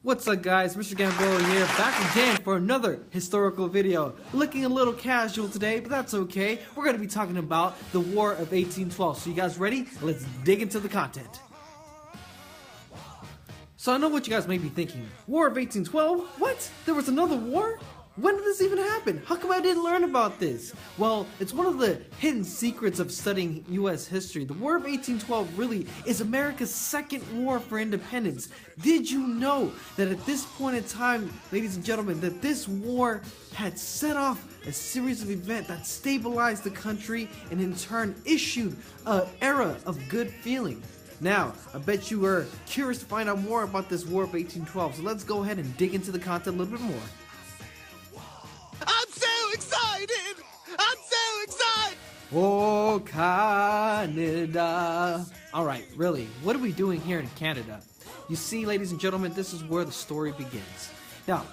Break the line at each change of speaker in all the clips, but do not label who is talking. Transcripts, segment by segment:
What's up guys, Mr. Gamboa here, back again for another historical video. Looking a little casual today, but that's okay. We're going to be talking about the War of 1812. So you guys ready? Let's dig into the content. So I know what you guys may be thinking. War of 1812? What? There was another war? When did this even happen? How come I didn't learn about this? Well, it's one of the hidden secrets of studying US history. The War of 1812 really is America's second war for independence. Did you know that at this point in time, ladies and gentlemen, that this war had set off a series of events that stabilized the country and in turn issued an era of good feeling? Now, I bet you are curious to find out more about this War of 1812, so let's go ahead and dig into the content a little bit more.
I'm so excited! I'm so excited!
Oh, Canada. Alright, really, what are we doing here in Canada? You see, ladies and gentlemen, this is where the story begins. Now,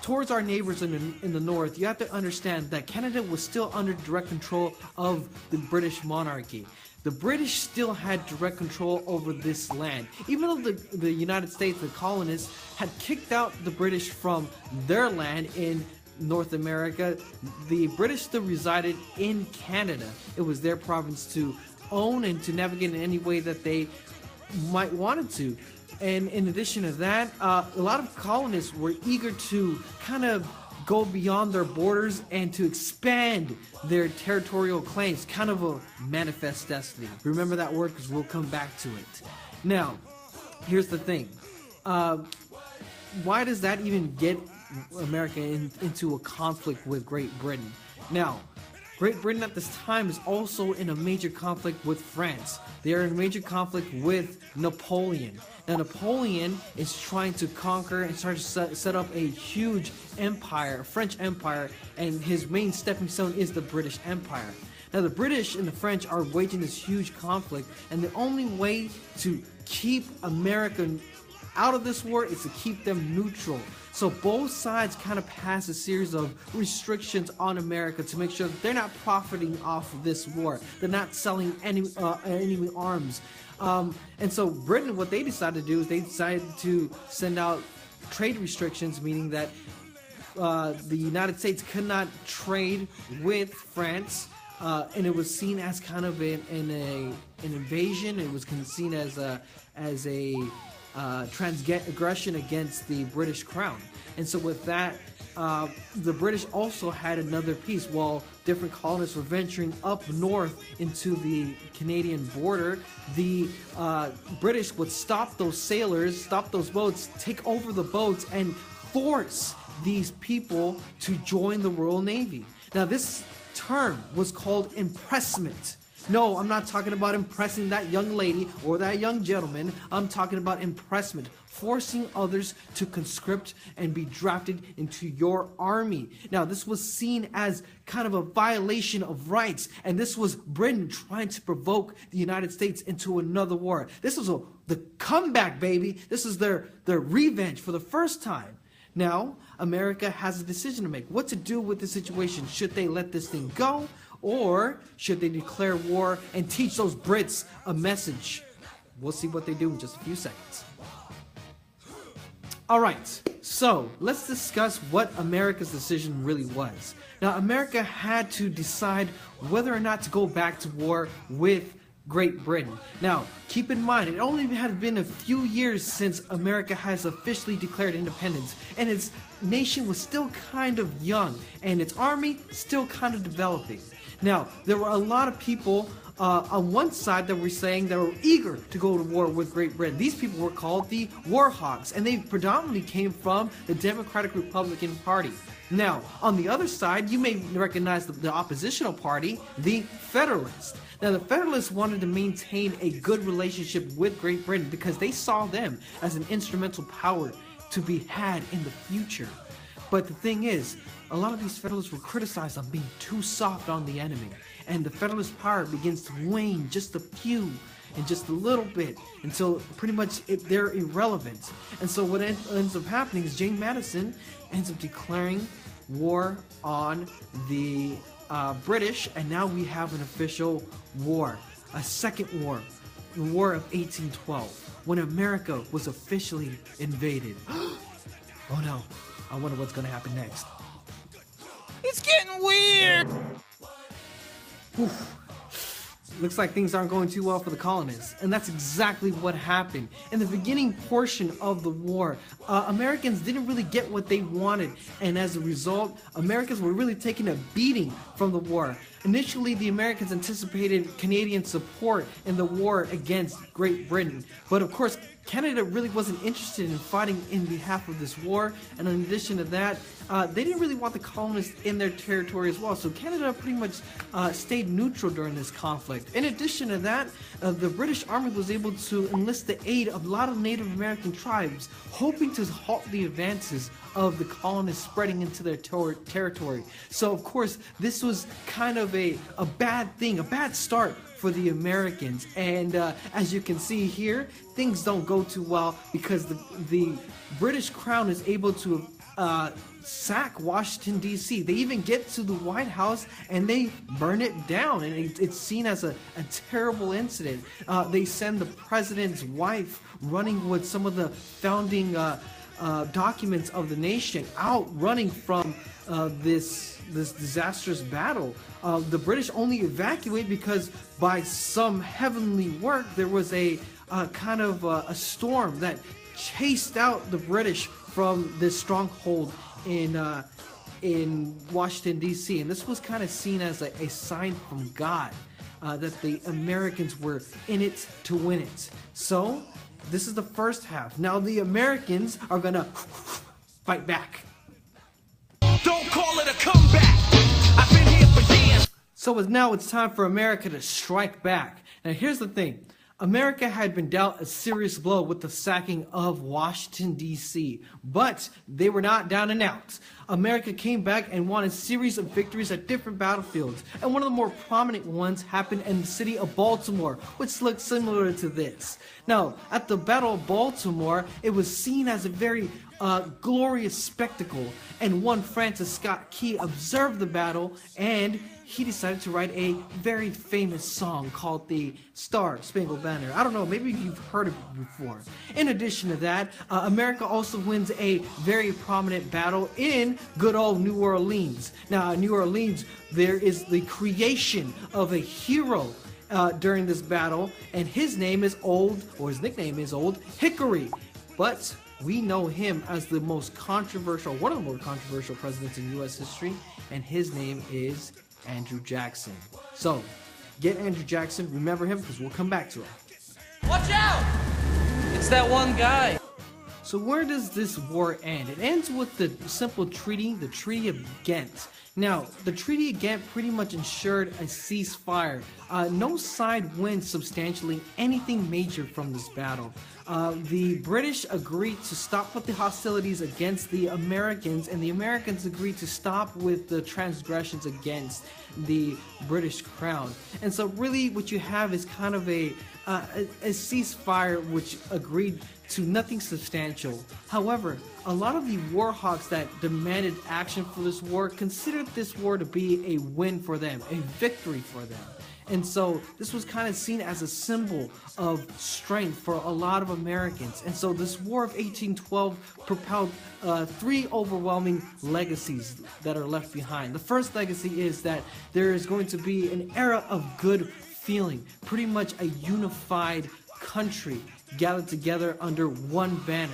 towards our neighbors in the north, you have to understand that Canada was still under direct control of the British monarchy. The British still had direct control over this land. Even though the United States, the colonists, had kicked out the British from their land in North America, the British still resided in Canada. It was their province to own and to navigate in any way that they might wanted to. And in addition to that, a lot of colonists were eager to kind of go beyond their borders and to expand their territorial claims, kind of a manifest destiny. Remember that word because we'll come back to it. Now, here's the thing. Why does that even get America into a conflict with Great Britain? Now, Great Britain at this time is also in a major conflict with France. They are in a major conflict with Napoleon. Now, Napoleon is trying to conquer and start to set up a huge empire, a French empire, and his main stepping stone is the British Empire. Now, the British and the French are waging this huge conflict, and the only way to keep America out of this war is to keep them neutral. So both sides kind of pass a series of restrictions on America to make sure that they're not profiting off of this war. They're not selling enemy arms. And so Britain, what they decided to do is they decided to send out trade restrictions, meaning that the United States could not trade with France. And it was seen as kind of an invasion. It was seen as a transgression against the British crown. And so with that, the British also had another piece. While different colonists were venturing up north into the Canadian border, the British would stop those sailors, stop those boats, take over the boats, and force these people to join the Royal Navy. Now, this term was called impressment. No, I'm not talking about impressing that young lady or that young gentleman. I'm talking about impressment, forcing others to conscript and be drafted into your army. Now, this was seen as kind of a violation of rights, and this was Britain trying to provoke the United States into another war. This was the comeback, baby. This is their revenge for the first time. Now, America has a decision to make. What to do with the situation? Should they let this thing go? Or should they declare war and teach those Brits a message? We'll see what they do in just a few seconds. Alright, so let's discuss what America's decision really was. Now, America had to decide whether or not to go back to war with Great Britain. Now, keep in mind, it only had been a few years since America has officially declared independence, and its nation was still kind of young, and its army still kind of developing. Now, there were a lot of people on one side that were saying they were eager to go to war with Great Britain. These people were called the War Hawks, and they predominantly came from the Democratic Republican Party. Now, on the other side, you may recognize the oppositional party, the Federalists. Now, the Federalists wanted to maintain a good relationship with Great Britain because they saw them as an instrumental power to be had in the future. But the thing is, a lot of these Federalists were criticized on being too soft on the enemy, and the Federalist power begins to wane just a few and just a little bit until pretty much they're irrelevant. And so what ends up happening is James Madison ends up declaring war on the British, and now we have an official war, a second war, the War of 1812, when America was officially invaded. Oh no, I wonder what's gonna happen next.
It's getting weird.
Looks like things aren't going too well for the colonists, and that's exactly what happened. In the beginning portion of the war, Americans didn't really get what they wanted, and as a result, Americans were really taking a beating from the war. Initially, the Americans anticipated Canadian support in the war against Great Britain, but of course, Canada really wasn't interested in fighting in behalf of this war, and in addition to that, they didn't really want the colonists in their territory as well, so Canada pretty much stayed neutral during this conflict. In addition to that, the British Army was able to enlist the aid of a lot of Native American tribes, hoping to halt the advances of the colonists spreading into their territory. So of course, this was kind of a bad thing, a bad start for the Americans, and as you can see here, things don't go too well because the British Crown is able to sack Washington D.C. They even get to the White House and they burn it down, and it's seen as a terrible incident. They send the president's wife running with some of the founding documents of the nation out running from this disastrous battle. The British only evacuate because by some heavenly work there was a kind of a storm that chased out the British from this stronghold in Washington D.C. and this was kind of seen as a sign from God that the Americans were in it to win it. So this is the first half. Now the Americans are gonna fight back.
Don't call it a comeback. I've been here for years.
So now it's time for America to strike back. Now here's the thing. America had been dealt a serious blow with the sacking of Washington, D.C., but they were not down and out. America came back and won a series of victories at different battlefields, and one of the more prominent ones happened in the city of Baltimore, which looks similar to this. Now, at the Battle of Baltimore, it was seen as a very glorious spectacle, and one Francis Scott Key observed the battle, and he decided to write a very famous song called the Star Spangled Banner. I don't know, maybe you've heard of it before. In addition to that, America also wins a very prominent battle in good old New Orleans. Now, in New Orleans, there is the creation of a hero during this battle, and his name is Old, or his nickname is Old Hickory. But we know him as the most controversial, one of the most controversial presidents in U.S. history, and his name is Andrew Jackson. So, get Andrew Jackson, remember him, because we'll come back to him.
Watch out! It's that one guy.
So where does this war end? It ends with the simple treaty, the Treaty of Ghent. Now, the Treaty of Ghent pretty much ensured a ceasefire. No side wins substantially anything major from this battle. The British agreed to stop with the hostilities against the Americans, and the Americans agreed to stop with the transgressions against the British Crown. And so really what you have is kind of a ceasefire which agreed to nothing substantial. However, a lot of the war hawks that demanded action for this war considered this war to be a win for them, a victory for them. And so this was kind of seen as a symbol of strength for a lot of Americans. And so this War of 1812 propelled three overwhelming legacies that are left behind. The first legacy is that there is going to be an era of good feeling, pretty much a unified country gathered together under one banner.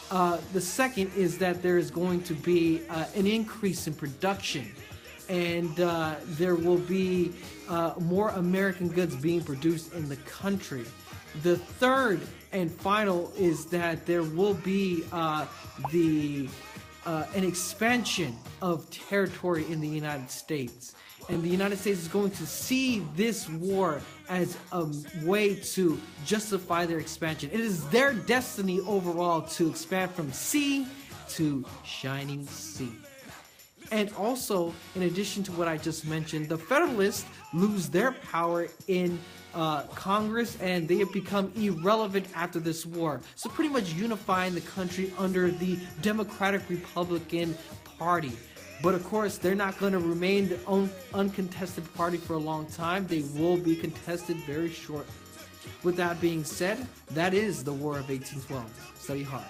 The second is that there is going to be an increase in production, and there will be more American goods being produced in the country. The third and final is that there will be an expansion of territory in the United States. And the United States is going to see this war as a way to justify their expansion. It is their destiny overall to expand from sea to shining sea. And also, in addition to what I just mentioned, the Federalists lose their power in Congress, and they have become irrelevant after this war. So pretty much unifying the country under the Democratic Republican Party. But of course, they're not going to remain the uncontested party for a long time. They will be contested very shortly. With that being said, that is the War of 1812. Study hard.